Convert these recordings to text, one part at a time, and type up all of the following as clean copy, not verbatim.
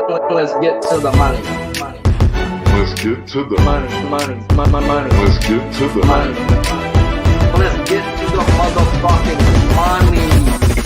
Let's get to the money. Let's get to the Money. Let's get to the Money. Let's get to the motherfucking money.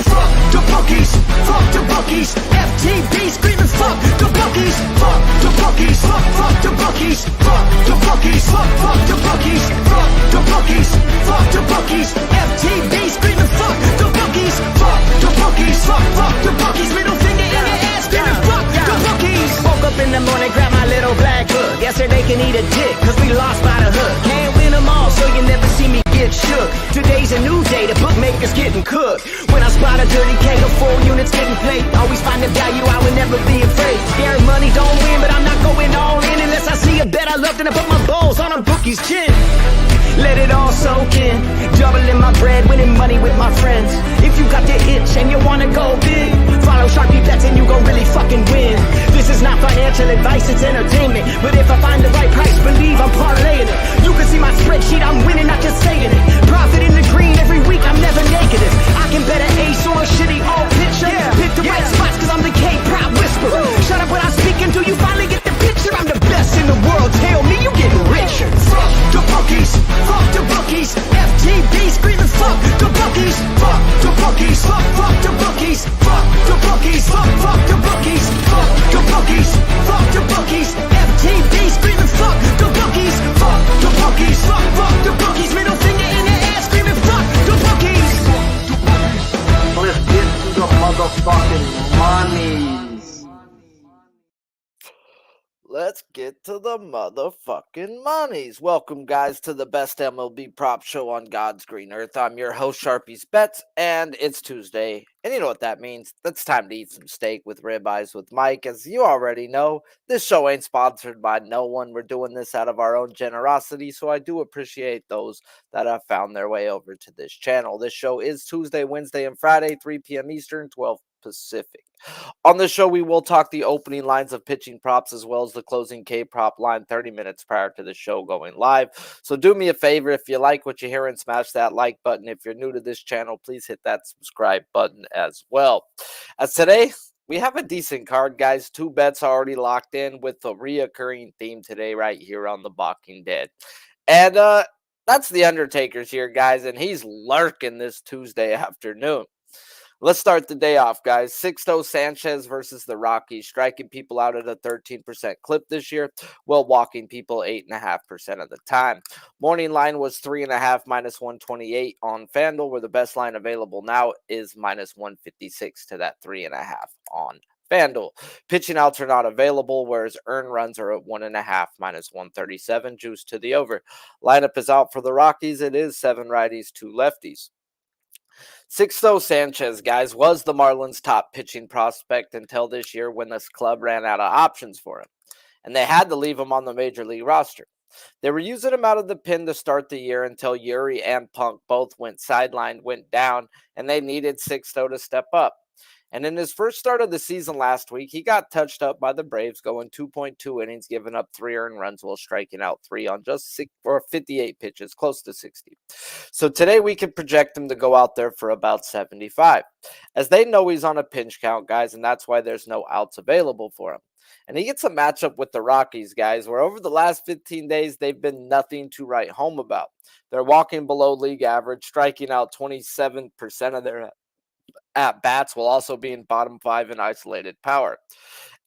Fuck the bookies, fuck the bookies. FTB screaming fuck the bookies, fuck the bookies, fuck the bookies, fuck the bookies, fuck the bookies, fuck the bookies, fuck the bookies. FTB screaming fuck the bookies, fuck the bookies, fuck the bookies. Middle finger in your ass, screaming fuck the bookies. Woke up in the morning, grab my little black book. Yesterday can eat a dick, cause we lost by the hook. Can't win them all, so you never see me get shook. Today's a new day, the bookmakers getting cooked. When I spot a dirty K, the full units getting played. Always find the value, I would never be afraid. Scary money don't win, but I'm not going all in unless I see a bet I love, then I put my balls on a bookie's chin. Let it all soak in, doubling my bread, winning money with my friends. If you got the itch and you wanna go big, follow Sharpie bets and you gon' really fucking win. This is not financial advice, it's entertainment. But if I find the right price, believe I'm parlaying it. You can see my spreadsheet, I'm winning, not just saying it. Profit in the green every week, I'm never negative. I can bet an ace or a shitty all picture. Pick the right spots cause I'm the K-pop whisperer. Shut up when I speak until you finally get the picture. I'm the best in the world, tell me you getting richer. Fuck the bookies, fuck the bookies. FTB screaming fuck the bookies, fuck the bookies, fuck the bookies, fuck the bookies, fuck the bookies, fuck the bookies, fuck the bookies. FTB screaming fuck the bookies, fuck the bookies, fuck the bookies. Middle finger in your ass screaming fuck the bookies. Let's get to the motherfucking money. Let's get to the motherfucking monies. Welcome, guys, to the best MLB prop show on God's green earth. I'm your host, Sharpie's Bets, and it's Tuesday. And you know what that means. It's time to eat some steak with ribeyes with Mike. As you already know, this show ain't sponsored by no one. We're doing this out of our own generosity, so I do appreciate those that have found their way over to this channel. This show is Tuesday, Wednesday, and Friday, 3 p.m. Eastern, 12 Pacific. On the show, we will talk the opening lines of pitching props as well as the closing K prop line 30 minutes prior to the show going live. So do me a favor, if you like what you hear, and smash that like button. If you're new to this channel, please hit that subscribe button as well. As today, we have a decent card, guys. 2 bets already locked in with a reoccurring theme today right here on the Balking Dead. And that's the Undertaker's here, guys, and he's lurking this Tuesday afternoon. Let's start the day off, guys. Sixto Sanchez versus the Rockies, striking people out at a 13% clip this year, while walking people 8.5% of the time. Morning line was 3.5 minus 128 on FanDuel, where the best line available now is minus 156 to that 3.5 on FanDuel. Pitching outs are not available, whereas earned runs are at 1.5 minus 137, juice to the over. Lineup is out for the Rockies. It is 7 righties, 2 lefties. Sixto Sanchez, guys, was the Marlins' top pitching prospect until this year when this club ran out of options for him, and they had to leave him on the major league roster. They were using him out of the pen to start the year until Yuri and Punk both went down, and they needed Sixto to step up. And in his first start of the season last week, he got touched up by the Braves, going 2.2 innings, giving up 3 earned runs while striking out 3 on just 58 pitches, close to 60. So today we can project him to go out there for about 75. As they know, he's on a pinch count, guys, and that's why there's no outs available for him. And he gets a matchup with the Rockies, guys, where over the last 15 days, they've been nothing to write home about. They're walking below league average, striking out 27% of their at-bats, while also being bottom 5 in isolated power.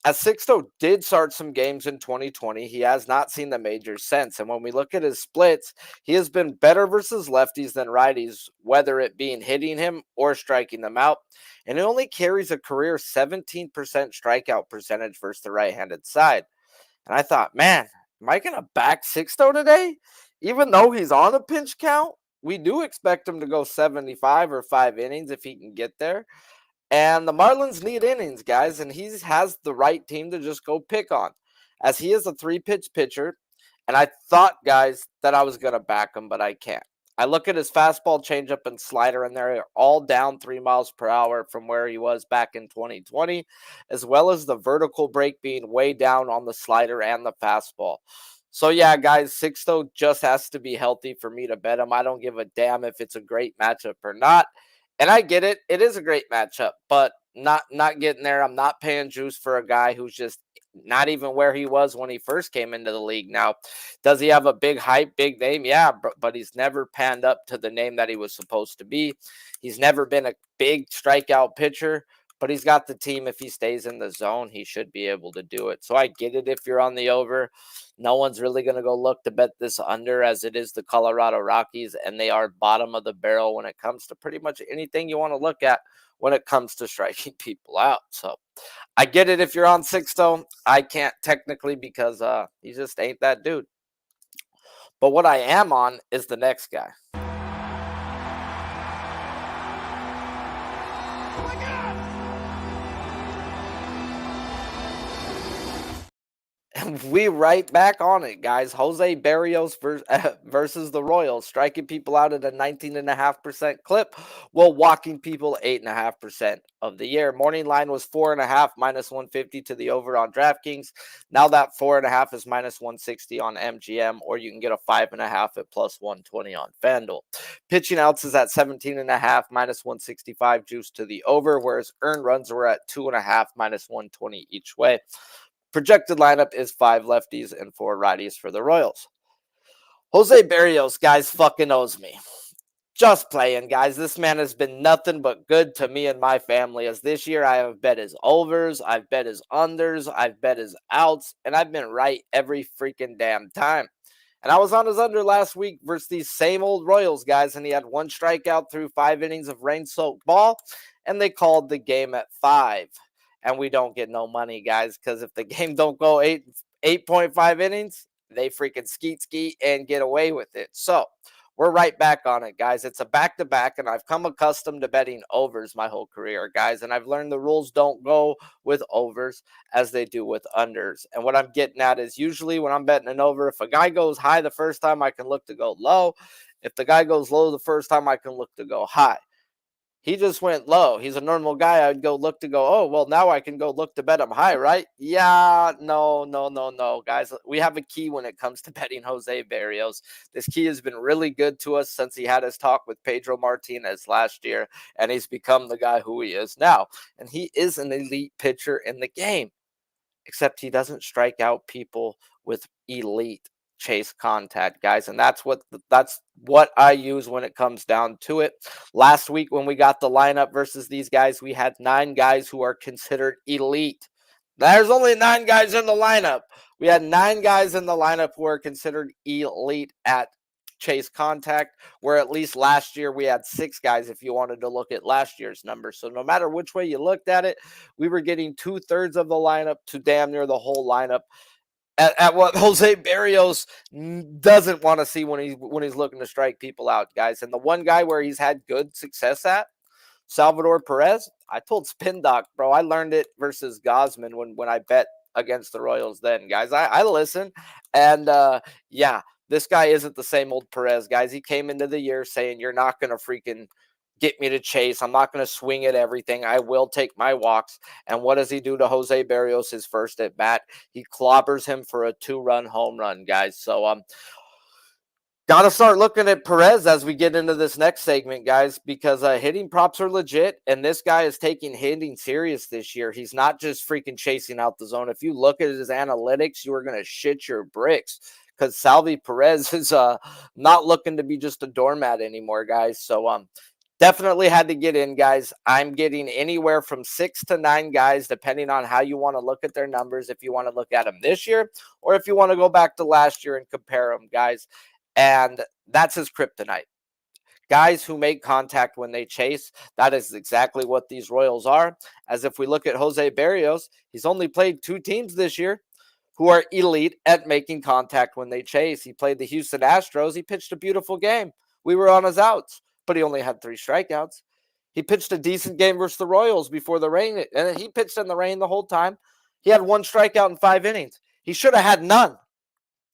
As Sixto did start some games in 2020, he has not seen the majors since. And when we look at his splits, he has been better versus lefties than righties, whether it being hitting him or striking them out. And he only carries a career 17% strikeout percentage versus the right-handed side. And I thought, man, am I going to back Sixto today? Even though he's on a pinch count, we do expect him to go 75 or 5 innings if he can get there. And the Marlins need innings, guys, and he has the right team to just go pick on, as he is a 3-pitch pitcher. And I thought, guys, that I was going to back him, but I can't. I look at his fastball, changeup, and slider, and they're all down 3 miles per hour from where he was back in 2020, as well as the vertical break being way down on the slider and the fastball. So, yeah, guys, Sixto just has to be healthy for me to bet him. I don't give a damn if it's a great matchup or not. And I get it. It is a great matchup, but not getting there. I'm not paying juice for a guy who's just not even where he was when he first came into the league. Now, does he have a big hype, big name? Yeah, but he's never panned up to the name that he was supposed to be. He's never been a big strikeout pitcher, but he's got the team. If he stays in the zone, he should be able to do it. So I get it if you're on the over. No one's really going to go look to bet this under, as it is the Colorado Rockies, and they are bottom of the barrel when it comes to pretty much anything you want to look at when it comes to striking people out. So I get it if you're on Sixto. I can't technically because he just ain't that dude. But what I am on is the next guy. And we right back on it, guys. Jose Barrios versus the Royals, striking people out at a 19.5% clip, while walking people 8.5% of the year. Morning line was 4.5 minus 150 to the over on DraftKings. Now that 4.5 is minus 160 on MGM, or you can get a 5.5 at plus 120 on FanDuel. Pitching outs is at 17.5 minus 165 juice to the over, whereas earned runs were at 2.5 minus 120 each way. Projected lineup is 5 lefties and 4 righties for the Royals. Jose Barrios, guys, fucking owes me. Just playing, guys. This man has been nothing but good to me and my family, as this year I have bet his overs, I've bet his unders, I've bet his outs, and I've been right every freaking damn time. And I was on his under last week versus these same old Royals, guys, and he had 1 strikeout through 5 innings of rain-soaked ball, and they called the game at 5. And we don't get no money, guys, because if the game don't go 8.5 innings, they freaking skeet and get away with it. So we're right back on it, guys. It's a back-to-back, and I've come accustomed to betting overs my whole career, guys, and I've learned the rules don't go with overs as they do with unders. And what I'm getting at is usually when I'm betting an over, if a guy goes high the first time, I can look to go low. If the guy goes low the first time, I can look to go high. He just went low. He's a normal guy. I'd go look to go, oh, well, now I can go look to bet him high, right? Yeah, no, guys. We have a key when it comes to betting Jose Barrios. This key has been really good to us since he had his talk with Pedro Martinez last year, and he's become the guy who he is now. And he is an elite pitcher in the game, except he doesn't strike out people with elite chase contact, guys, and that's what I use when it comes down to it. Last week when we got the lineup versus these guys, we had 9 guys who are considered elite. There's only 9 guys in the lineup. We had 9 guys in the lineup who are considered elite at chase contact, where at least last year we had 6 guys if you wanted to look at last year's numbers. So no matter which way you looked at it, we were getting 2/3 of the lineup to damn near the whole lineup at what Jose Barrios doesn't want to see when he's looking to strike people out, guys. And the one guy where he's had good success at, Salvador Perez, I told Spin Doc, bro, I learned it versus Gosman when I bet against the Royals then, guys. I listen, and yeah, this guy isn't the same old Perez, guys. He came into the year saying, you're not going to freaking get me to chase. I'm not going to swing at everything. I will take my walks. And what does he do to Jose Barrios his first at bat? He clobbers him for a 2-run home run, guys. So got to start looking at Perez as we get into this next segment, guys, because hitting props are legit, and this guy is taking hitting serious this year. He's not just freaking chasing out the zone. If you look at his analytics, you are going to shit your bricks, because Salvi Perez is not looking to be just a doormat anymore, guys. So definitely had to get in, guys. I'm getting anywhere from 6 to 9 guys, depending on how you want to look at their numbers, if you want to look at them this year, or if you want to go back to last year and compare them, guys. And that's his kryptonite. Guys who make contact when they chase, that is exactly what these Royals are. As if we look at Jose Barrios, he's only played 2 teams this year who are elite at making contact when they chase. He played the Houston Astros. He pitched a beautiful game. We were on his outs, but he only had 3 strikeouts. He pitched a decent game versus the Royals before the rain, and he pitched in the rain the whole time. He had 1 strikeout in 5 innings. He should have had none.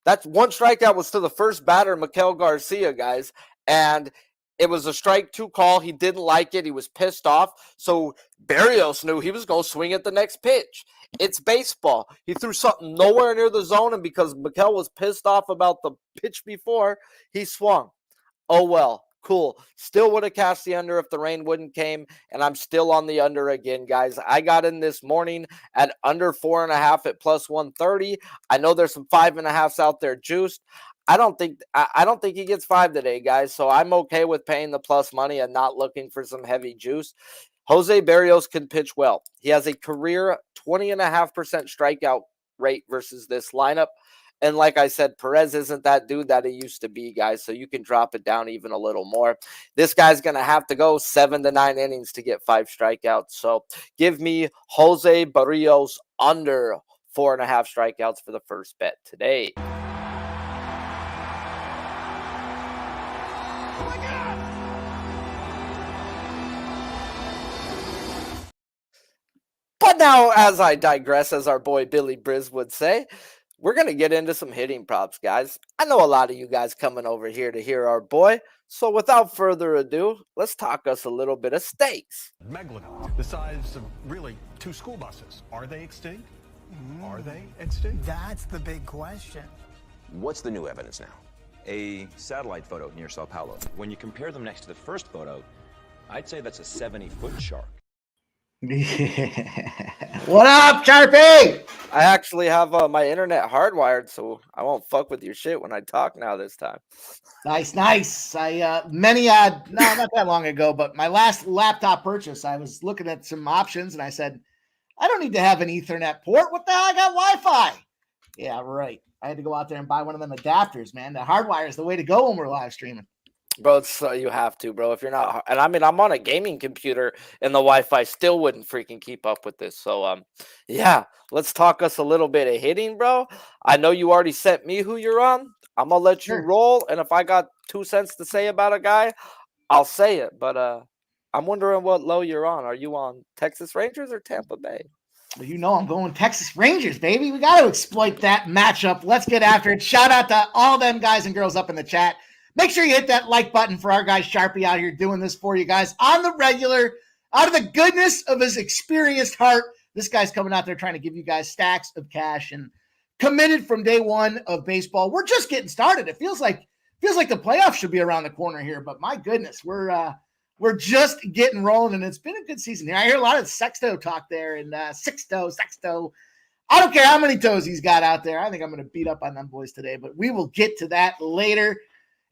That 1 strikeout was to the first batter, Miguel Garcia, guys, and it was a strike 2 call. He didn't like it. He was pissed off, so Barrios knew he was going to swing at the next pitch. It's baseball. He threw something nowhere near the zone, and because Miguel was pissed off about the pitch before, he swung. Oh, well. Cool. Still would have cashed the under if the rain wouldn't came, and I'm still on the under again, guys. I got in this morning at under 4.5 at plus 130. I know there's some 5.5s out there juiced. I don't think he gets 5 today, guys. So I'm okay with paying the plus money and not looking for some heavy juice. Jose Berrios can pitch well. He has a career 20.5% strikeout rate versus this lineup. And like I said, Perez isn't that dude that he used to be, guys. So you can drop it down even a little more. This guy's going to have to go 7 to 9 innings to get 5 strikeouts. So give me Jose Berrios under 4.5 strikeouts for the first bet today. But now, as I digress, as our boy Billy Briz would say, we're going to get into some hitting props, guys. I know a lot of you guys coming over here to hear our boy. So without further ado, let's talk us a little bit of stakes. Megalodon, the size of really 2 school buses. Are they extinct? Are they extinct? That's the big question. What's the new evidence now? A satellite photo near Sao Paulo. When you compare them next to the first photo, I'd say that's a 70-foot shark. What up, Sharpie? I actually have my internet hardwired, so I won't fuck with your shit when I talk now this time. Nice. I not that long ago, but my last laptop purchase, I was looking at some options and I said, I don't need to have an Ethernet port. What the hell? I got Wi-Fi. Yeah, right. I had to go out there and buy one of them adapters, man. The hardwire is the way to go when we're live streaming. Bro, you have to, bro. If you're not, and I mean, I'm on a gaming computer, and the Wi-Fi still wouldn't freaking keep up with this. So, yeah, let's talk us a little bit of hitting, bro. I know you already sent me who you're on. I'm gonna let you roll, and if I got 2 cents to say about a guy, I'll say it. But I'm wondering what low you're on. Are you on Texas Rangers or Tampa Bay? Well, you know I'm going Texas Rangers, baby. We got to exploit that matchup. Let's get after it. Shout out to all them guys and girls up in the chat. Make sure you hit that like button for our guy Sharpie out here doing this for you guys on the regular, out of the goodness of his experienced heart. This guy's coming out there trying to give you guys stacks of cash and committed from day one of baseball. We're just getting started. It feels like the playoffs should be around the corner here, but my goodness, we're just getting rolling, and it's been a good season here. I hear a lot of sexto talk there, and sexto. I don't care how many toes he's got out there. I think I'm going to beat up on them boys today, but we will get to that later.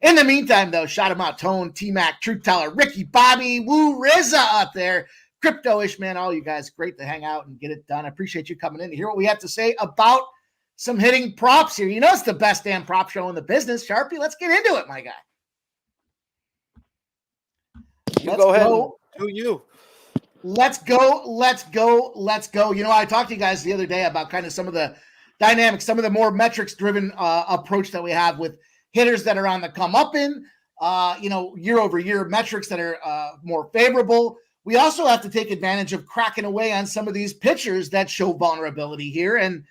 In the meantime, though, shout him out, Tone, T-Mac, Truth Teller, Ricky, Bobby, Woo, Rizza out there, Crypto-ish, man, all you guys, great to hang out and get it done. I appreciate you coming in to hear what we have to say about some hitting props here. You know it's the best damn prop show in the business. Sharpie, let's get into it, my guy. Let's go ahead. Do you? Let's go. You know, I talked to you guys the other day about kind of some of the dynamics, some of the more metrics-driven approach that we have with hitters that are on the come up in, year over year metrics that are more favorable. We also have to take advantage of cracking away on some of these pitchers that show vulnerability here. And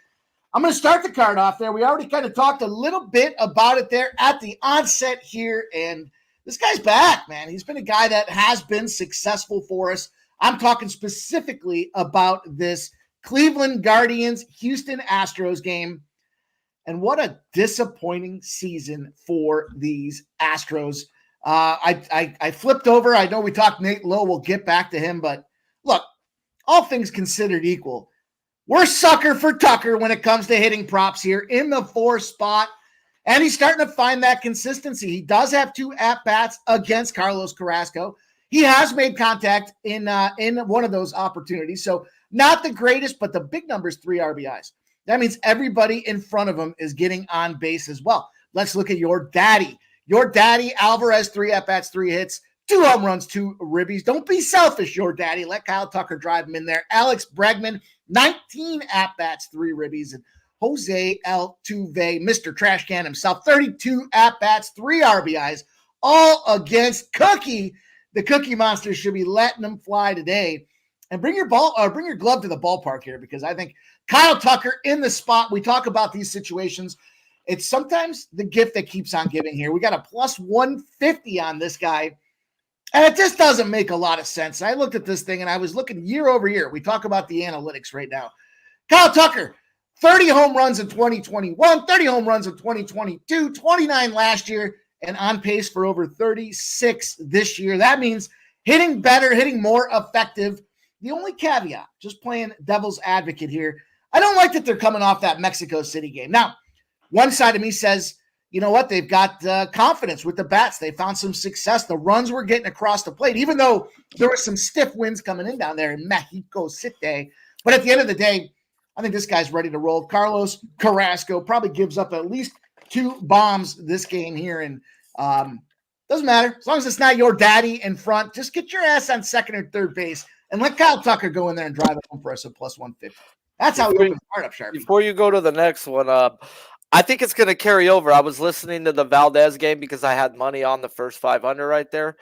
I'm going to start the card off there. We already kind of talked a little bit about it there at the onset here. And this guy's back, man. He's been a guy that has been successful for us. I'm talking specifically about this Cleveland Guardians, Houston Astros game. And what a disappointing season for these Astros. I flipped over. I know we talked Nate Lowe. We'll get back to him. But look, all things considered equal, we're sucker for Tucker when it comes to hitting props here in the 4 spot. And he's starting to find that consistency. He does have 2 at-bats against Carlos Carrasco. He has made contact in one of those opportunities. So not the greatest, but the big number is 3 RBIs. That means everybody in front of him is getting on base as well. Let's look at your daddy. Your daddy, Alvarez, 3 at-bats, 3 hits, 2 home runs, 2 ribbies. Don't be selfish, your daddy. Let Kyle Tucker drive him in there. Alex Bregman, 19 at-bats, 3 ribbies. And Jose Altuve, Mr. Trash Can himself, 32 at-bats, 3 RBIs, all against Cookie. The Cookie Monster should be letting them fly today. And bring your glove to the ballpark here, because I think Kyle Tucker in the spot. We talk about these situations. It's sometimes the gift that keeps on giving here. We got a plus 150 on this guy, and it just doesn't make a lot of sense. I looked at this thing, and I was looking year over year. We talk about the analytics right now. Kyle Tucker, 30 home runs in 2021, 30 home runs in 2022, 29 last year, and on pace for over 36 this year. That means hitting better, hitting more effective. The only caveat, just playing devil's advocate here, I don't like that they're coming off that Mexico City game. Now, one side of me says, you know what? They've got confidence with the bats. They found some success. The runs were getting across the plate, even though there were some stiff winds coming in down there in Mexico City. But at the end of the day, I think this guy's ready to roll. Carlos Carrasco probably gives up at least 2 bombs this game here. And doesn't matter. As long as it's not your daddy in front, just get your ass on second or third base and let Kyle Tucker go in there and drive it home for us at plus 150. That's how we open the card up, Sharpie. Before you go to the next one, I think it's going to carry over. I was listening to the Valdez game because I had money on the first 500 right there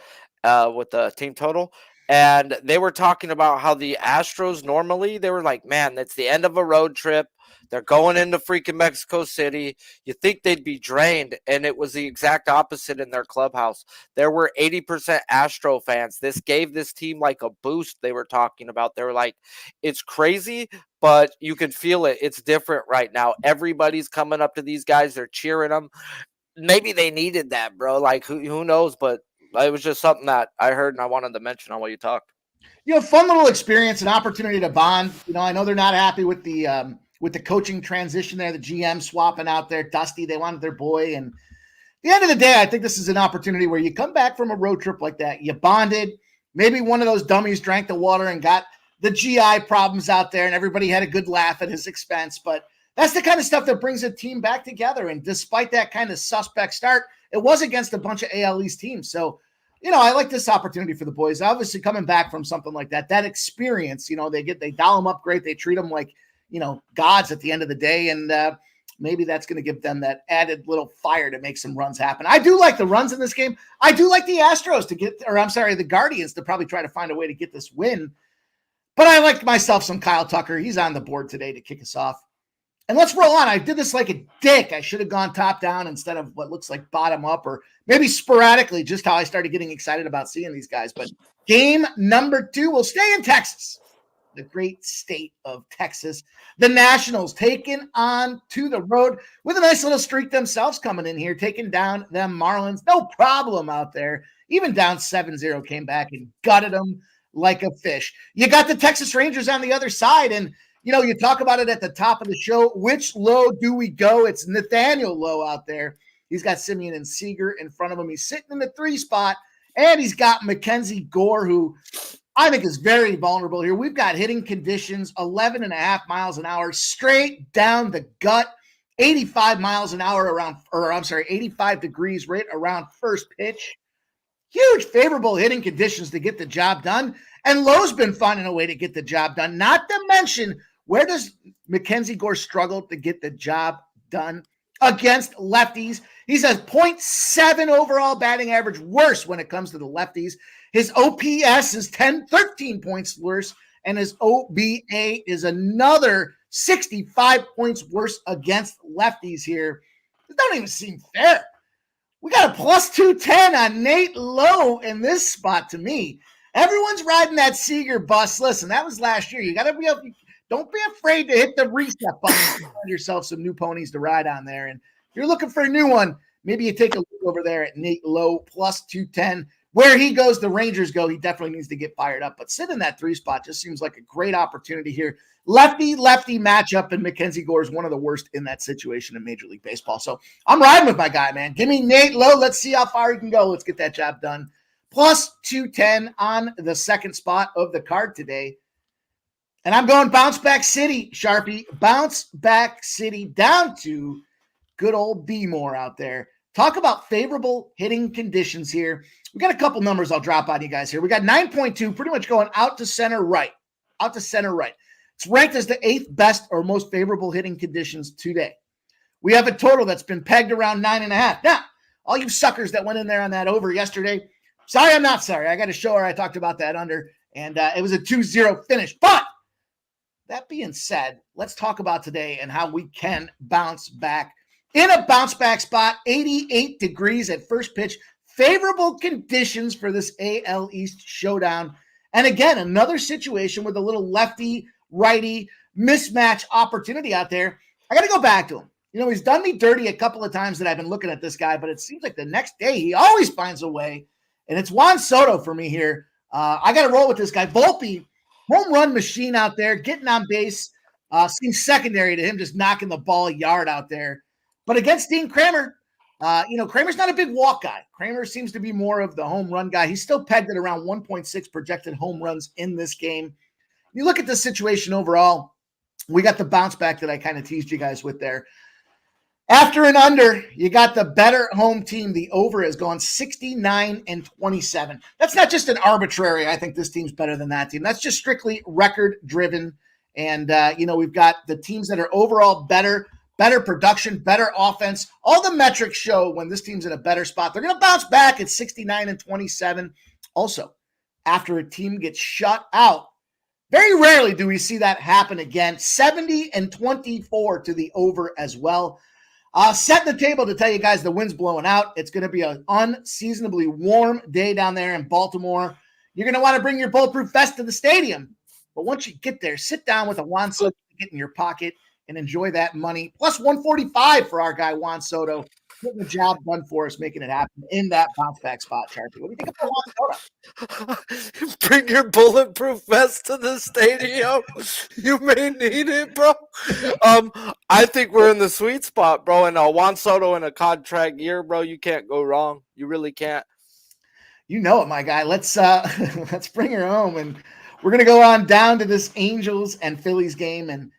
with the team total. And they were talking about how the Astros normally, they were like, man, it's the end of a road trip. They're going into freaking Mexico City. You think they'd be drained. And it was the exact opposite in their clubhouse. There were 80% Astro fans. This gave this team like a boost. They were talking about, they were like, it's crazy, but you can feel it. It's different right now. Everybody's coming up to these guys. They're cheering them. Maybe they needed that, bro. Like, who knows? But it was just something that I heard and I wanted to mention on what you talked. You know, fun little experience, an opportunity to bond. You know, I know they're not happy with the coaching transition there, the GM swapping out there. Dusty, they wanted their boy. And at the end of the day, I think this is an opportunity where you come back from a road trip like that. You bonded. Maybe one of those dummies drank the water and got the GI problems out there, and everybody had a good laugh at his expense. But that's the kind of stuff that brings a team back together. And despite that kind of suspect start, it was against a bunch of AL East teams. So, you know, I like this opportunity for the boys. Obviously, coming back from something like that experience, you know, they dial them up great. They treat them like, you know, gods at the end of the day. And maybe that's going to give them that added little fire to make some runs happen. I do like the runs in this game. I do like the Astros the Guardians to probably try to find a way to get this win. But I like myself some Kyle Tucker. He's on the board today to kick us off. And let's roll on. I did this like a dick. I should have gone top down instead of what looks like bottom up, or maybe sporadically, just how I started getting excited about seeing these guys. But game number 2 will stay in Texas, the great state of Texas. The Nationals taking on to the road with a nice little streak themselves coming in here, taking down them Marlins. No problem out there. Even down 7-0, came back and gutted them like a fish. You got the Texas Rangers on the other side, and you know, you talk about it at the top of the show. Which low do we go? It's Nathaniel Lowe out there. He's got Simeon and Seager in front of him. He's sitting in the 3 spot, and he's got Mackenzie Gore, who I think is very vulnerable here. We've got hitting conditions, 11.5 miles an hour, straight down the gut, 85 miles an hour 85 degrees right around first pitch. Huge favorable hitting conditions to get the job done. And Lowe's been finding a way to get the job done. Not to mention, where does Mackenzie Gore struggle to get the job done? Against lefties. He's a .7 overall batting average worse when it comes to the lefties. His OPS is 13 points worse, and his OBA is another 65 points worse against lefties here. It don't even seem fair. We got a plus 210 on Nate Lowe in this spot to me. Everyone's riding that Seager bus. Listen, that was last year. You got to be able, don't be afraid to hit the reset button and find yourself some new ponies to ride on there. And if you're looking for a new one, maybe you take a look over there at Nate Lowe, plus 210. Where he goes, the Rangers go. He definitely needs to get fired up. But sit in that 3 spot just seems like a great opportunity here. Lefty-lefty matchup, and Mackenzie Gore is one of the worst in that situation in Major League Baseball. So I'm riding with my guy, man. Give me Nate Lowe. Let's see how far he can go. Let's get that job done. Plus 210 on the second spot of the card today. And I'm going Bounce Back City, Sharpie. Bounce Back City down to good old B-More out there. Talk about favorable hitting conditions here. We got a couple numbers I'll drop on you guys here. We got 9.2 pretty much going out to center right. Out to center right. It's ranked as the 8th best or most favorable hitting conditions today. We have a total that's been pegged around 9.5. Now, all you suckers that went in there on that over yesterday, sorry, I'm not sorry. I got a show where I talked about that under, and it was a 2-0 finish. But that being said, let's talk about today and how we can bounce back. In a bounce back spot, 88 degrees at first pitch, favorable conditions for this AL East showdown. And again, another situation with a little lefty-righty mismatch opportunity out there. I got to go back to him. You know, he's done me dirty a couple of times that I've been looking at this guy, but it seems like the next day he always finds a way. And it's Juan Soto for me here. I got to roll with this guy. Volpe, home run machine out there, getting on base. Seems secondary to him just knocking the ball a yard out there. But against Dean Kramer, Kramer's not a big walk guy. Kramer seems to be more of the home run guy. He's still pegged at around 1.6 projected home runs in this game. You look at the situation overall, we got the bounce back that I kind of teased you guys with there. After and under, you got the better home team. The over has gone 69-27. That's not just an arbitrary, I think this team's better than that team. That's just strictly record driven. And, we've got the teams that are overall better production, better offense. All the metrics show when this team's in a better spot. They're going to bounce back at 69-27. Also, after a team gets shut out, very rarely do we see that happen again. 70-24 to the over as well. Set the table to tell you guys the wind's blowing out. It's going to be an unseasonably warm day down there in Baltimore. You're going to want to bring your bulletproof vest to the stadium. But once you get there, sit down with a Juan Soto ticket in your pocket and enjoy that money. Plus 145 for our guy Juan Soto. Getting the job done for us, making it happen in that bounce back spot, Sharpie. What do you think about Juan Soto? Bring your bulletproof vest to the stadium. You may need it, bro. I think we're in the sweet spot, bro. And Juan Soto in a contract year, bro, you can't go wrong. You really can't. You know it, my guy. Let's bring her home, and we're gonna go on down to this Angels and Phillies game. And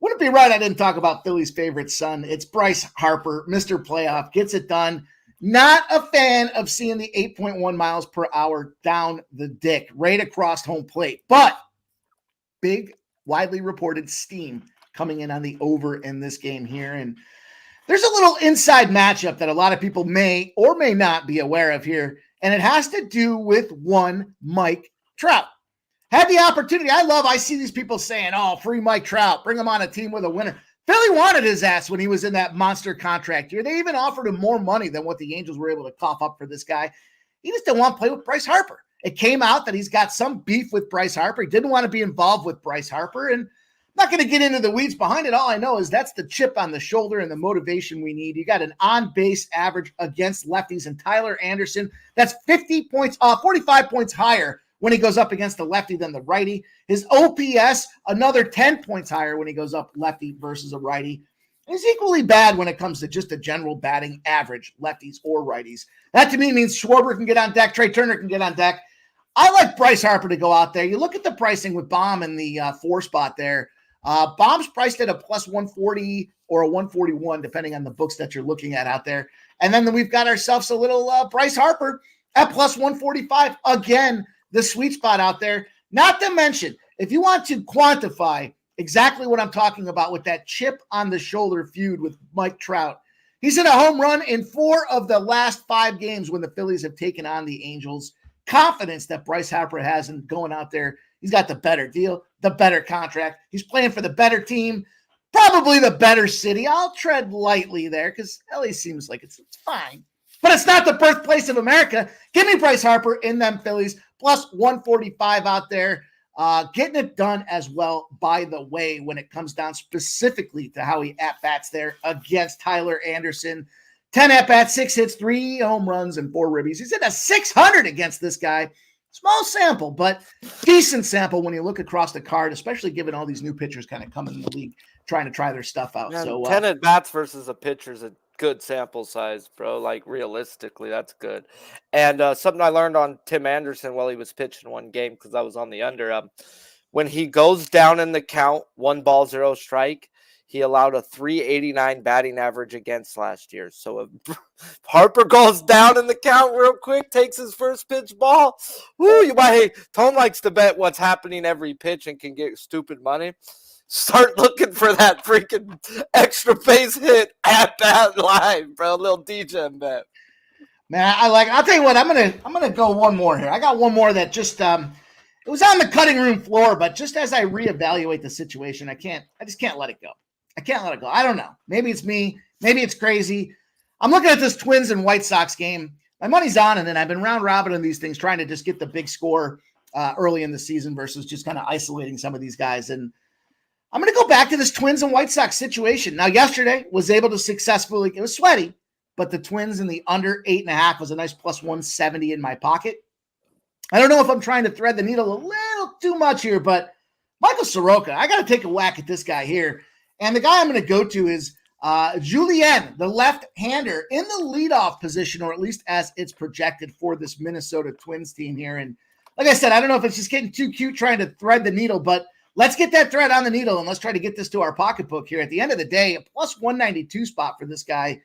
wouldn't it be right I didn't talk about Philly's favorite son? It's Bryce Harper, Mr. Playoff, gets it done. Not a fan of seeing the 8.1 miles per hour down the dick, right across home plate. But big, widely reported steam coming in on the over in this game here. And there's a little inside matchup that a lot of people may or may not be aware of here. And it has to do with one Mike Trout. Had the opportunity. I see these people saying, oh, free Mike Trout, bring him on a team with a winner. Philly wanted his ass when he was in that monster contract year. They even offered him more money than what the Angels were able to cough up for this guy. He just didn't want to play with Bryce Harper. It came out that he's got some beef with Bryce Harper. He didn't want to be involved with Bryce Harper. And I'm not going to get into the weeds behind it. All I know is that's the chip on the shoulder and the motivation we need. You got an on-base average against lefties, and Tyler Anderson, that's 45 points higher when he goes up against the lefty than the righty. His OPS, another 10 points higher when he goes up lefty versus a righty. He's equally bad when it comes to just a general batting average, lefties or righties. That to me means Schwarber can get on deck, Trey Turner can get on deck. I like Bryce Harper to go out there. You look at the pricing with Baum in the 4 spot there. Baum's priced at a plus 140 or a 141, depending on the books that you're looking at out there. And then we've got ourselves a little Bryce Harper at plus 145. Again, the sweet spot out there. Not to mention, if you want to quantify exactly what I'm talking about with that chip on the shoulder feud with Mike Trout, he's hit a home run in 4 of the last 5 games when the Phillies have taken on the Angels. Confidence that Bryce Harper has in going out there. He's got the better deal, the better contract. He's playing for the better team, probably the better city. I'll tread lightly there because LA seems like it's fine. But it's not the birthplace of America. Give me Bryce Harper in them Phillies. Plus 145 out there. Getting it done as well, by the way, when it comes down specifically to how he at-bats there against Tyler Anderson. 10 at-bats, 6 hits, 3 home runs, and 4 ribbies. He's at a 600 against this guy. Small sample, but decent sample when you look across the card, especially given all these new pitchers kind of coming in the league trying to try their stuff out. Man, so 10 at-bats versus a pitcher's a good sample size, bro. Like, realistically, that's good. And something I learned on Tim Anderson while he was pitching one game, because I was on the under, when he goes down in the count, 1 ball, 0 strike, he allowed a 389 batting average against last year. So if Harper goes down in the count real quick, takes his first pitch ball, woo, you might, hey, Tone likes to bet what's happening every pitch and can get stupid money. Start looking for that freaking extra base hit at bat line, bro. A little DJ bet. Man, I'll tell you what, I'm gonna go one more here. I got one more that just it was on the cutting room floor, but just as I reevaluate the situation, I just can't let it go. I can't let it go. I don't know. Maybe it's me. Maybe it's crazy. I'm looking at this Twins and White Sox game. My money's on, and then I've been round robining these things, trying to just get the big score early in the season versus just kind of isolating some of these guys. And I'm going to go back to this Twins and White Sox situation. Now, yesterday was able to successfully, it was sweaty, but the Twins in the under 8.5 was a nice plus 170 in my pocket. I don't know if I'm trying to thread the needle a little too much here, but Michael Soroka, I got to take a whack at this guy here. And the guy I'm going to go to is Julien, the left-hander, in the leadoff position, or at least as it's projected for this Minnesota Twins team here. And like I said, I don't know if it's just getting too cute trying to thread the needle, but let's get that thread on the needle and let's try to get this to our pocketbook here. At the end of the day, a plus 192 spot for this guy.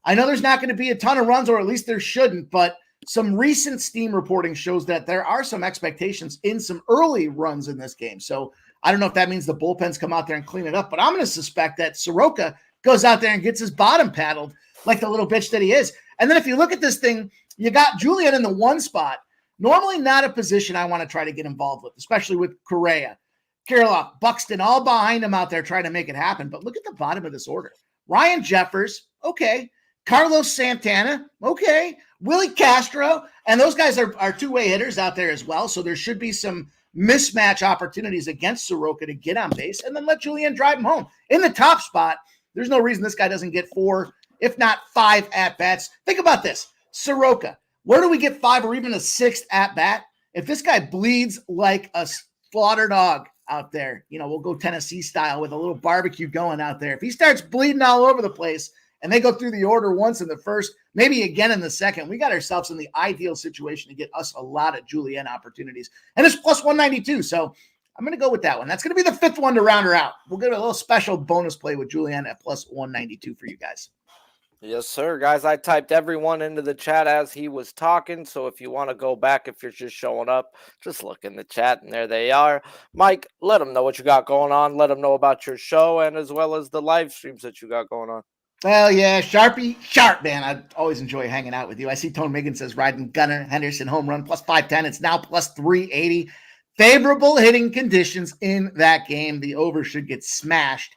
I know there's not going to be a ton of runs, or at least there shouldn't, but some recent Steam reporting shows that there are some expectations in some early runs in this game. So I don't know if that means the bullpens come out there and clean it up, but I'm going to suspect that Soroka goes out there and gets his bottom paddled like the little bitch that he is. And then if you look at this thing, you got Julien in the one spot. Normally not a position I want to try to get involved with, especially with Correa, Kirilloff, Buxton, all behind him out there trying to make it happen. But look at the bottom of this order. Ryan Jeffers, okay. Carlos Santana, okay. Willie Castro, and those guys are two-way hitters out there as well, so there should be some mismatch opportunities against Soroka to get on base, and then let Julien drive him home. In the top spot, there's no reason this guy doesn't get 4, if not 5 at-bats. Think about this. Soroka, where do we get 5 or even a 6th at-bat? If this guy bleeds like a slaughter dog out there, we'll go Tennessee style with a little barbecue going out there. If he starts bleeding all over the place and they go through the order once in the first, maybe again in the second, we got ourselves in the ideal situation to get us a lot of Julien opportunities. And it's plus 192, so I'm going to go with that one. That's going to be the 5th one to round her out. We'll give a little special bonus play with Julien at plus 192 for you guys. Yes, sir. Guys, I typed everyone into the chat as he was talking, so if you want to go back, if you're just showing up, just look in the chat, and there they are. Mike, let them know what you got going on. Let them know about your show, and as well as the live streams that you got going on. Well, yeah, Sharpie, sharp, man. I always enjoy hanging out with you. I see Tone Miggins says riding Gunnar Henderson home run plus 510. It's now plus 380. Favorable hitting conditions in that game. The over should get smashed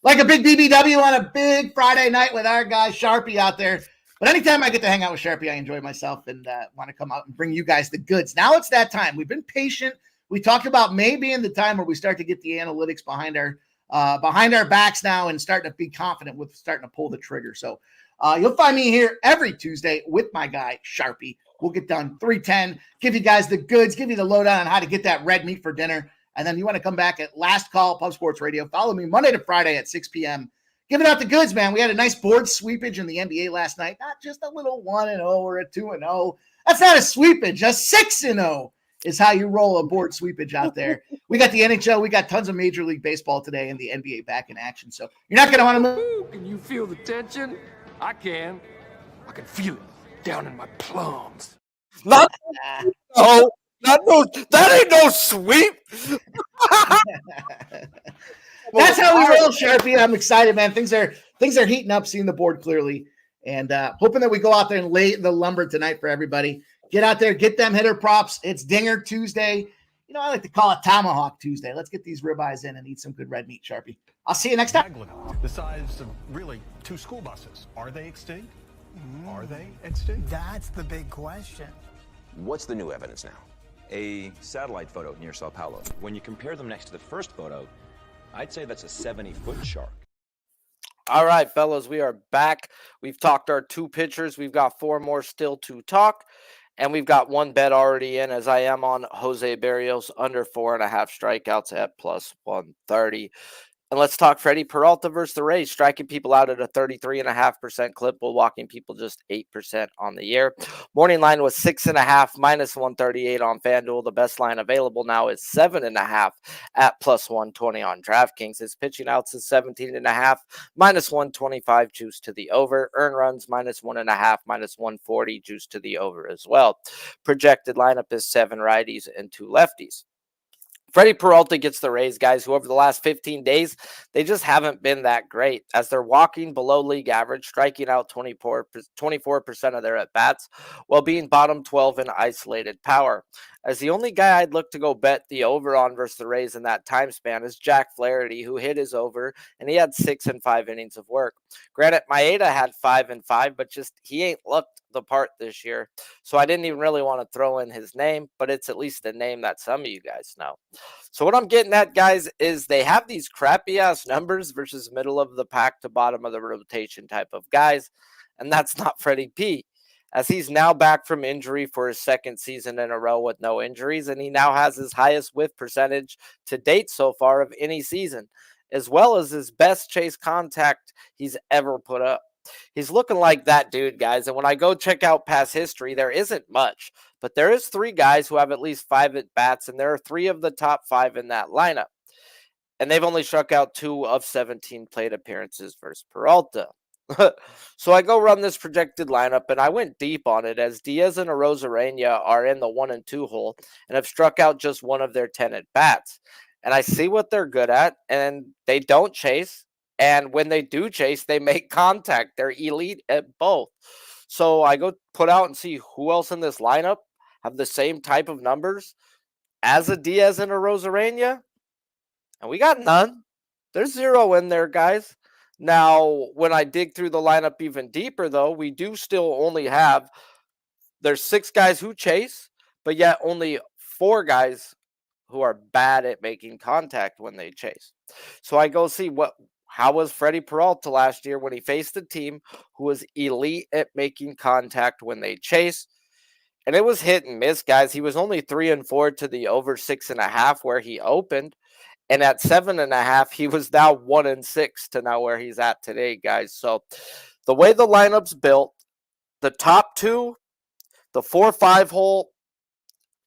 like a big BBW on a big Friday night with our guy Sharpie out there. But anytime I get to hang out with Sharpie, I enjoy myself and want to come out and bring you guys the goods. Now it's that time. We've been patient. We talked about May being the time where we start to get the analytics behind our backs now and starting to be confident with starting to pull the trigger. So you'll find me here every Tuesday with my guy Sharpie. We'll get done 3:10, give you guys the goods, give you the lowdown on how to get that red meat for dinner. And then you want to come back at Last Call Pub Sports Radio. Follow me Monday to Friday at 6 p.m. Giving out the goods, man. We had a nice board sweepage in the NBA last night. Not just a little 1-0 or a 2-0. That's not a sweepage. A 6-0 is how you roll a board sweepage out there. We got the NHL. We got tons of Major League Baseball today and the NBA back in action. So you're not going to want to move. Can you feel the tension? I can. I can feel it down in my plums. Not no, not no. That ain't no sweep. That's how we roll, Sharpie. I'm excited, man. Things are heating up, seeing the board clearly, and hoping that we go out there and lay the lumber tonight for everybody. Get out there, get them hitter props. It's Dinger Tuesday. I like to call it Tomahawk Tuesday. Let's get these ribeyes in and eat some good red meat, Sharpie. I'll see you next time. The size of really 2 school buses. Are they extinct? Are they extinct? That's the big question. What's the new evidence now? A satellite photo near Sao Paulo. When you compare them next to the first photo, I'd say that's a 70-foot shark. All right, fellas, we are back. We've talked our 2 pitchers. We've got 4 more still to talk. And we've got 1 bet already in, as I am on Jose Berrios under 4.5 strikeouts at plus 130. And let's talk Freddie Peralta versus the Rays, striking people out at a 33.5% clip while walking people just 8% on the year. Morning line was 6.5, minus 138 on FanDuel. The best line available now is 7.5 at plus 120 on DraftKings. His pitching outs is 17.5, minus 125 juice to the over. Earn runs minus 1.5, minus 140 juice to the over as well. Projected lineup is 7 righties and 2 lefties. Freddie Peralta gets the Rays, guys, who over the last 15 days, they just haven't been that great as they're walking below league average, striking out 24% of their at-bats while being bottom 12 in isolated power. as the only guy I'd look to go bet the over on versus the Rays in that time span is Jack Flaherty, who hit his over, and he had 6 and 5 innings of work. Granted, Maeda had 5 and 5, but just he ain't looked the part this year. So I didn't even really want to throw in his name, but it's at least a name that some of you guys know. So what I'm getting at, guys, is they have these crappy ass numbers versus middle of the pack to bottom of the rotation type of guys, and that's not Freddie P, as he's now back from injury for his second season in a row with no injuries, and he now has his highest whiff percentage to date so far of any season, as well as his best chase contact he's ever put up. He's looking like that dude, guys, and when I go check out past history, there isn't much, but there is 3 guys who have at least 5 at-bats, and there are 3 of the top 5 in that lineup, and they've only struck out 2 of 17 plate appearances versus Peralta. So I go run this projected lineup, and I went deep on it, as Diaz and Arozarena are in the 1 and 2 hole and have struck out just 1 of their 10 at-bats. And I see what they're good at, and they don't chase. And when they do chase, they make contact. They're elite at both. So I go put out and see who else in this lineup have the same type of numbers as a Diaz and a Arozarena. And we got none. There's 0 in there, guys. Now, when I dig through the lineup even deeper, though, we do still only have, there's 6 guys who chase, but yet only 4 guys who are bad at making contact when they chase. So I go see how was Freddie Peralta last year when he faced a team who was elite at making contact when they chase. And it was hit and miss, guys. He was only 3 and 4 to the over 6.5 where he opened. And at 7.5, he was now 1 and 6 to now where he's at today, guys. So the way the lineup's built, the top 2, the 4-5 hole,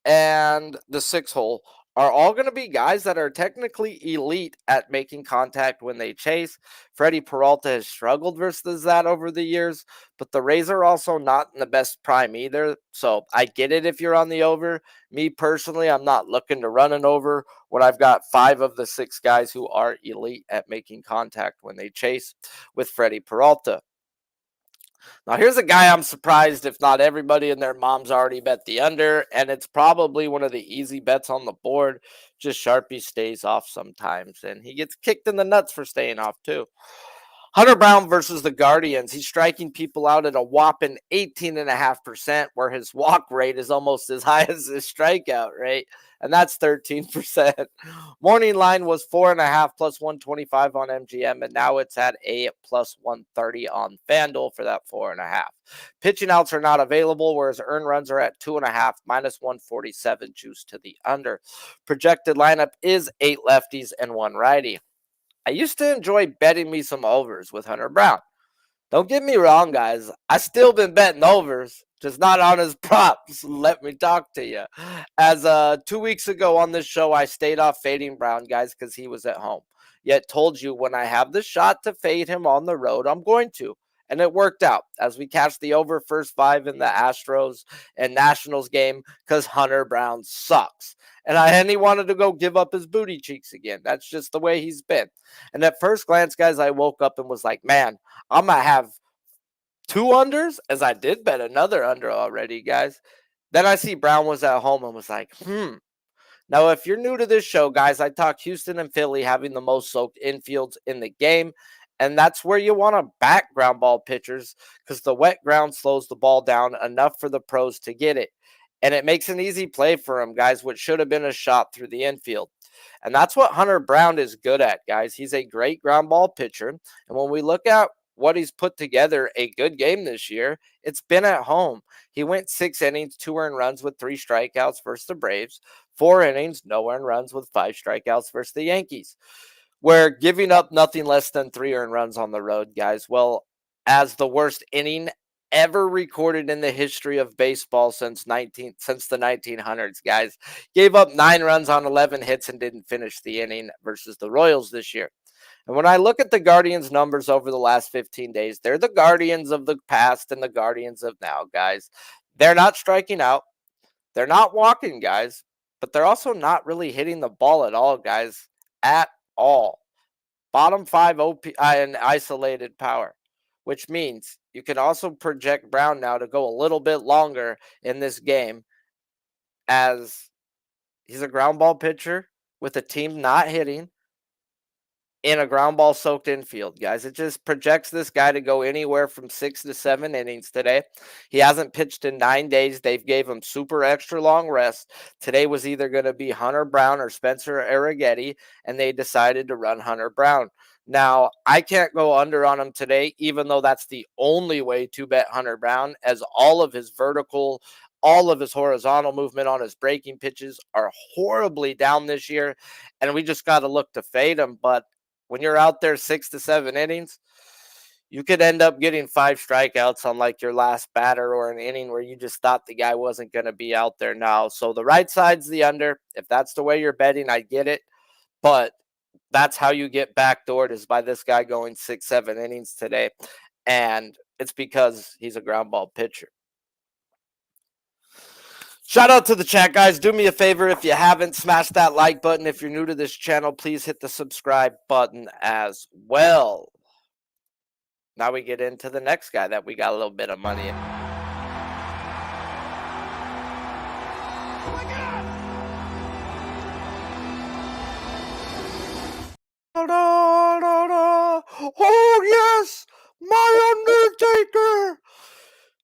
and the 6 hole are all going to be guys that are technically elite at making contact when they chase. Freddie Peralta has struggled versus that over the years, but the Rays are also not in the best prime either. So I get it if you're on the over. Me personally, I'm not looking to run an over when I've got 5 of the 6 guys who are elite at making contact when they chase with Freddie Peralta. Now, here's a guy I'm surprised if not everybody and their mom's already bet the under, and it's probably one of the easy bets on the board. Just Sharpie stays off sometimes, and he gets kicked in the nuts for staying off too. Hunter Brown versus the Guardians. He's striking people out at a whopping 18.5%, where his walk rate is almost as high as his strikeout rate, and that's 13%. Morning line was 4.5 plus 125 on MGM, and now it's at a plus 130 on FanDuel for that 4.5. Pitching outs are not available, whereas earned runs are at 2.5 minus 147 juice to the under. Projected lineup is 8 lefties and 1 righty. I used to enjoy betting me some overs with Hunter Brown. Don't get me wrong, guys. I still been betting overs, just not on his props. Let me talk to you. As 2 weeks ago on this show, I stayed off fading Brown, guys, because he was at home. Yet told you when I have the shot to fade him on the road, I'm going to. And it worked out as we cashed the over first 5 in the Astros and Nationals game because Hunter Brown sucks. And he wanted to go give up his booty cheeks again. That's just the way he's been. And at first glance, guys, I woke up and was like, man, I'm going to have 2 unders, as I did bet another under already, guys. Then I see Brown was at home and was like, Now, if you're new to this show, guys, I talk Houston and Philly having the most soaked infields in the game. And that's where you want to back ground ball pitchers because the wet ground slows the ball down enough for the pros to get it. And it makes an easy play for him, guys, which should have been a shot through the infield. And that's what Hunter Brown is good at, guys. He's a great ground ball pitcher. And when we look at what he's put together a good game this year, it's been at home. He went 6 innings, 2 earned runs with 3 strikeouts versus the Braves, 4 innings, no earned runs with 5 strikeouts versus the Yankees. We're giving up nothing less than 3 earned runs on the road, guys. Well, as the worst inning ever recorded in the history of baseball since the 1900s, guys. Gave up 9 runs on 11 hits and didn't finish the inning versus the Royals this year. And when I look at the Guardians' numbers over the last 15 days, they're the Guardians of the past and the Guardians of now, guys. They're not striking out. They're not walking, guys. But they're also not really hitting the ball at all, guys. At all. Bottom 5 OP and isolated power, which means you can also project Brown now to go a little bit longer in this game, as He's a ground ball pitcher with a team not hitting in a ground ball soaked infield, guys. It just projects this guy to go anywhere from 6 to 7 innings today. He hasn't pitched in 9 days. They've gave him super extra long rest. Today was either going to be Hunter Brown or Spencer Arrighetti, and they decided to run Hunter Brown. Now, I can't go under on him today, even though that's the only way to bet Hunter Brown, as all of his vertical, all of his horizontal movement on his breaking pitches are horribly down this year, and we just got to look to fade him. But when you're out there 6 to 7 innings, you could end up getting 5 strikeouts on like your last batter or an inning where you just thought the guy wasn't going to be out there now. So the right side's the under. If that's the way you're betting, I get it. But that's how you get backdoored, is by this guy going 6, 7 innings today. And it's because he's a ground ball pitcher. Shout out to the chat, guys. Do me a favor, if you haven't, smash that like button. If you're new to this channel, please hit the subscribe button as well. Now we get into the next guy that we got a little bit of money in. Oh, yes, my Undertaker.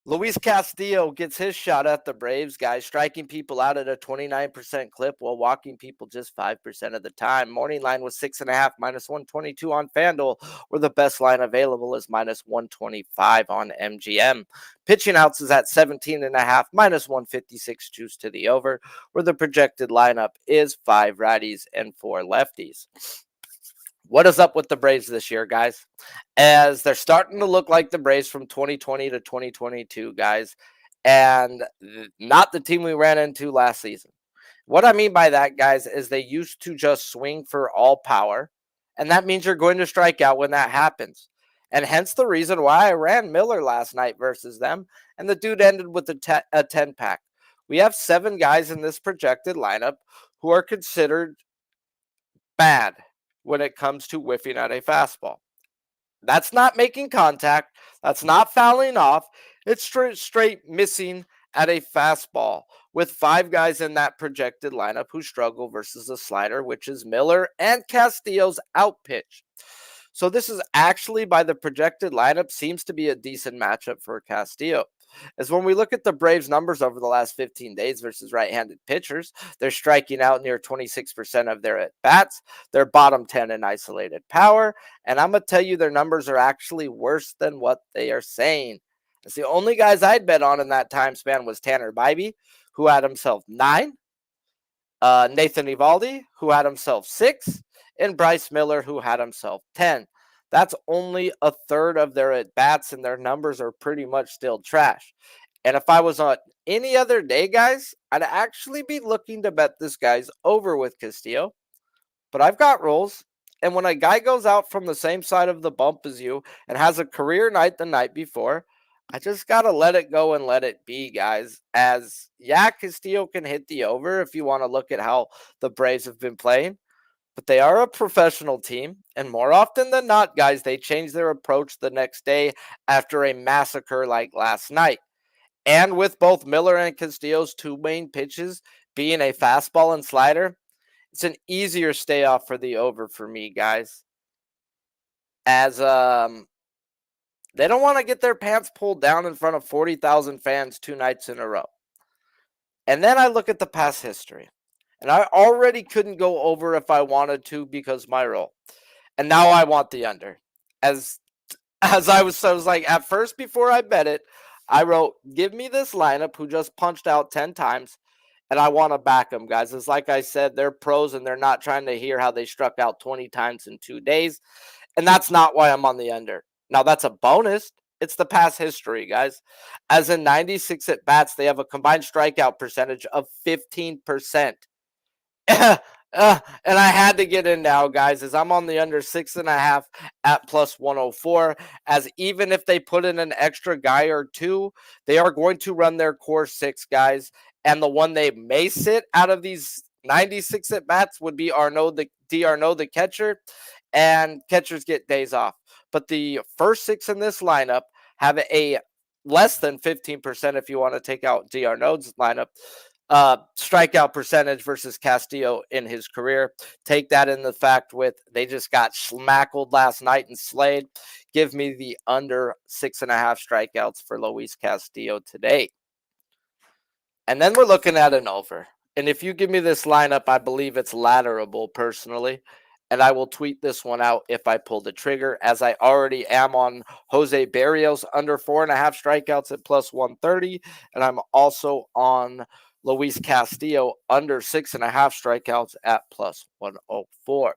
Luis Castillo gets his shot at the Braves, guys, striking people out at a 29% clip while walking people just 5% of the time. Morning line was 6.5, minus 122 on FanDuel, where the best line available is minus 125 on MGM. Pitching outs is at 17.5, minus 156 juice to the over, where the projected lineup is 5 righties and 4 lefties. What is up with the Braves this year, guys? As they're starting to look like the Braves from 2020 to 2022, guys, and not the team we ran into last season. What I mean by that, guys, is they used to just swing for all power, and that means you're going to strike out when that happens. And hence the reason why I ran Miller last night versus them, and the dude ended with a 10-pack. We have 7 guys in this projected lineup who are considered bad when it comes to whiffing at a fastball. That's not making contact. That's not fouling off. It's straight missing at a fastball, with 5 guys in that projected lineup who struggle versus a slider, which is Miller and Castillo's out pitch. So this is actually, by the projected lineup, seems to be a decent matchup for Castillo. As when we look at the Braves' numbers over the last 15 days versus right-handed pitchers, they're striking out near 26% of their at-bats. They're bottom 10 in isolated power. And I'm going to tell you, their numbers are actually worse than what they are saying. It's the only guys I'd bet on in that time span was Tanner Bybee, who had himself 9. Nathan Eovaldi, who had himself 6. And Bryce Miller, who had himself 10. That's only a third of their at-bats, and their numbers are pretty much still trash. And if I was on any other day, guys, I'd actually be looking to bet this guy's over with Castillo. But I've got rules, and when a guy goes out from the same side of the bump as you and has a career night the night before, I just got to let it go and let it be, guys. As, yeah, Castillo can hit the over if you want to look at how the Braves have been playing. But they are a professional team, and more often than not, guys, they change their approach the next day after a massacre like last night. And with both Miller and Castillo's 2 main pitches being a fastball and slider, it's an easier stay off for the over for me, guys. As they don't want to get their pants pulled down in front of 40,000 fans 2 nights in a row. And then I look at the past history. And I already couldn't go over if I wanted to because my role. And now I want the under. As I was like, at first, before I bet it, I wrote, give me this lineup who just punched out 10 times, and I want to back them, guys. It's like I said, they're pros, and they're not trying to hear how they struck out 20 times in 2 days. And that's not why I'm on the under. Now, that's a bonus. It's the past history, guys. As in 96 at-bats, they have a combined strikeout percentage of 15%. And I had to get in now, guys, as I'm on the under 6.5 at plus 104. As even if they put in an extra guy or 2, they are going to run their core 6 guys. And the one they may sit out of these 96 at bats would be Arnaud, the catcher, and catchers get days off. But the first 6 in this lineup have a less than 15% if you want to take out D'Arnaud's lineup. strikeout percentage versus Castillo in his career. Take that in the fact with they just got smackled last night and slayed. Give me the under 6.5 strikeouts for Luis Castillo today. And then we're looking at an over. And if you give me this lineup, I believe it's ladderable personally. And I will tweet this one out if I pull the trigger, as I already am on Jose Barrios under 4.5 strikeouts at plus 130. And I'm also on Luis Castillo under 6.5 strikeouts at plus 104.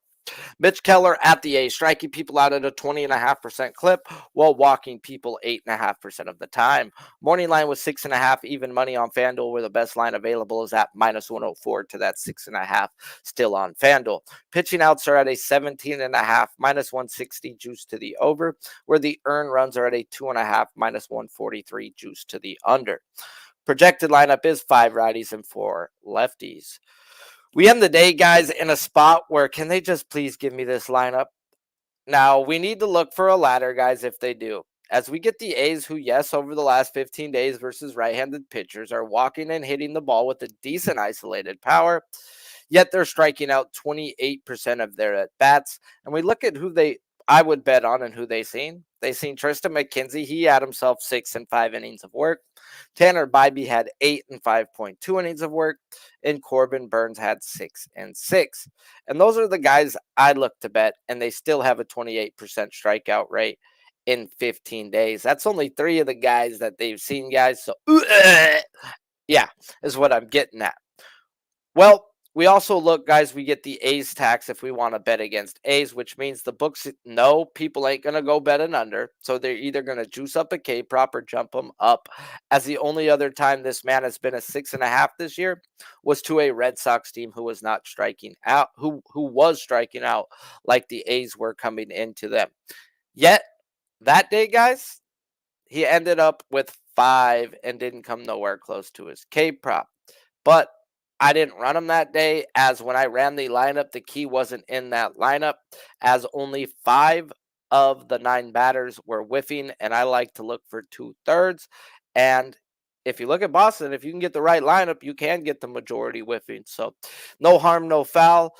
Mitch Keller at the A, striking people out at a 20.5% clip while walking people 8.5% of the time. Morning line was 6.5, even money on FanDuel, where the best line available is at minus 104 to that 6.5, still on FanDuel. Pitching outs are at a 17.5, minus 160 juice to the over, where the earn runs are at a 2.5, minus 143 juice to the under. Projected lineup is 5 righties and 4 lefties. We end the day, guys, in a spot where can they just please give me this lineup? Now, we need to look for a ladder, guys, if they do. As we get the A's who, yes, over the last 15 days versus right-handed pitchers are walking and hitting the ball with a decent isolated power, yet they're striking out 28% of their at-bats. And we look at who I would bet on and who they seen. They seen Tristan McKenzie. He had himself 6 and 5 innings of work. Tanner Bybee had 8 and 5.2 innings of work. And Corbin Burns had 6 and 6. And those are the guys I look to bet, and they still have a 28% strikeout rate in 15 days. That's only 3 of the guys that they've seen, guys. So, yeah, is what I'm getting at. Well, we also look, guys, we get the A's tax if we want to bet against A's, which means the books know people ain't going to go bet an under. So they're either going to juice up a K prop or jump them up. As the only other time this man has been a 6.5 this year was to a Red Sox team who was not striking out, who was striking out like the A's were coming into them. Yet that day, guys, he ended up with 5 and didn't come nowhere close to his K prop. But I didn't run him that day, as when I ran the lineup, the key wasn't in that lineup, as only 5 of the 9 batters were whiffing, and I like to look for 2/3. And if you look at Boston, if you can get the right lineup, you can get the majority whiffing. So no harm, no foul.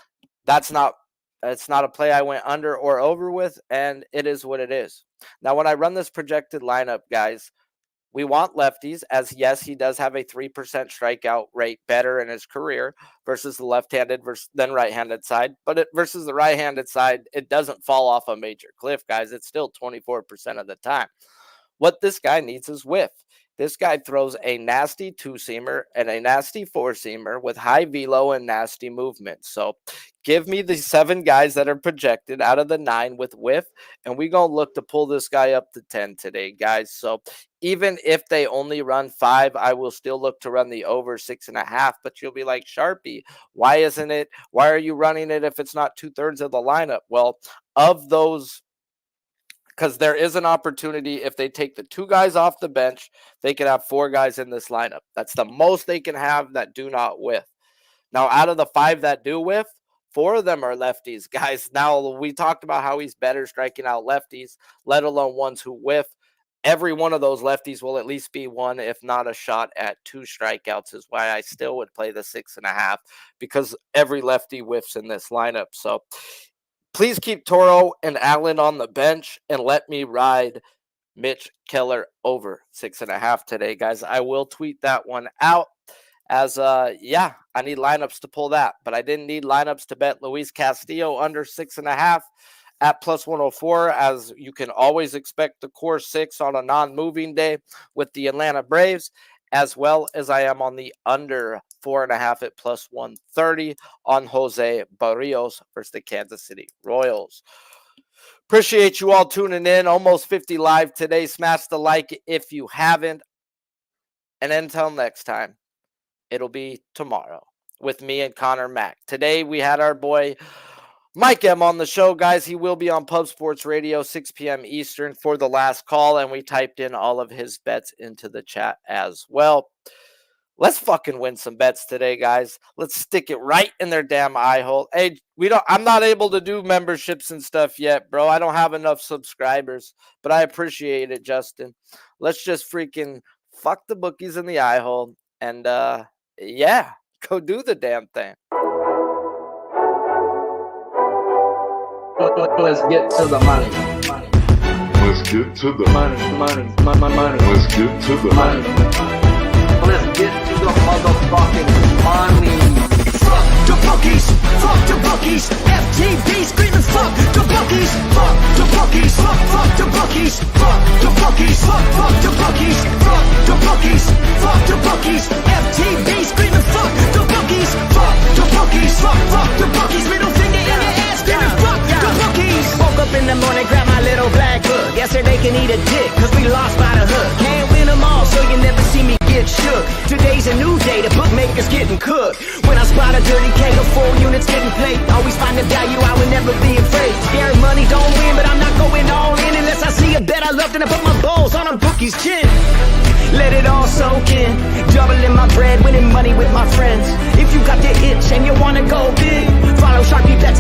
It's not a play I went under or over with, and it is what it is. Now, when I run this projected lineup, guys, we want lefties, as yes, he does have a 3% strikeout rate better in his career versus the left-handed than right-handed side. But versus the right-handed side, it doesn't fall off a major cliff, guys. It's still 24% of the time. What this guy needs is whiff. This guy throws a nasty 2-seamer and a nasty 4-seamer with high velo and nasty movement. So give me the 7 guys that are projected out of the 9 with whiff, and we're going to look to pull this guy up to 10 today, guys. So even if they only run 5, I will still look to run the over 6.5. But you'll be like, Sharpie, why isn't it? Why are you running it if it's not 2/3 of the lineup? Well, of those, because there is an opportunity if they take the 2 guys off the bench, they can have 4 guys in this lineup. That's the most they can have that do not whiff. Now, out of the 5 that do whiff, 4 of them are lefties, guys. Now, we talked about how he's better striking out lefties, let alone ones who whiff. Every one of those lefties will at least be 1, if not a shot at 2 strikeouts, is why I still would play the 6.5, because every lefty whiffs in this lineup. So please keep Toro and Allen on the bench and let me ride Mitch Keller over 6.5 today, guys. I will tweet that one out, as I need lineups to pull that, but I didn't need lineups to bet Luis Castillo under 6.5 at plus 104, as you can always expect the core 6 on a non-moving day with the Atlanta Braves, as well as I am on the under 4.5 at plus 130 on Jose Barrios versus the Kansas City Royals. Appreciate you all tuning in. Almost 50 live today. Smash the like if you haven't. And until next time, it'll be tomorrow with me and Connor Mack. Today we had our boy Mike M on the show, guys. He will be on Pub Sports Radio, 6 p.m. Eastern for the last call, and we typed in all of his bets into the chat as well. Let's fucking win some bets today, guys. Let's stick it right in their damn eye hole. Hey, I'm not able to do memberships and stuff yet, bro. I don't have enough subscribers, but I appreciate it, Justin. Let's just freaking fuck the bookies in the eye hole and Yeah, go do the damn thing. Let's get to the money. Let's get to the Money. Let's get to the Money. Let's get to the motherfucking money. Fuck the bookies, fuck the bookies. FTB screaming fuck the bookies, fuck the bookies, fuck the bookies, fuck the bookies, fuck the bookies, fuck the bookies, fuck the bookies. FTB screaming fuck the bookies, fuck the bookies, fuck the bookies. Middle finger in your ass screaming fuck the bookies. Woke up in the morning, grab my little black book. Yesterday can eat a dick, cause we lost by the hook. Can't win them all, so you never see me get shook. Today's a new day, the bookmaker's getting cooked. When I spot a dirty keg of 4 units getting played, always find the value, I would never be afraid. Scary money don't win, but I'm not going all in unless I see a bet I love, then I put my balls on a bookie's chin. Let it all soak in, doubling my bread, winning money with my friends. If you got the itch and you wanna go big, follow Sharpie Bets.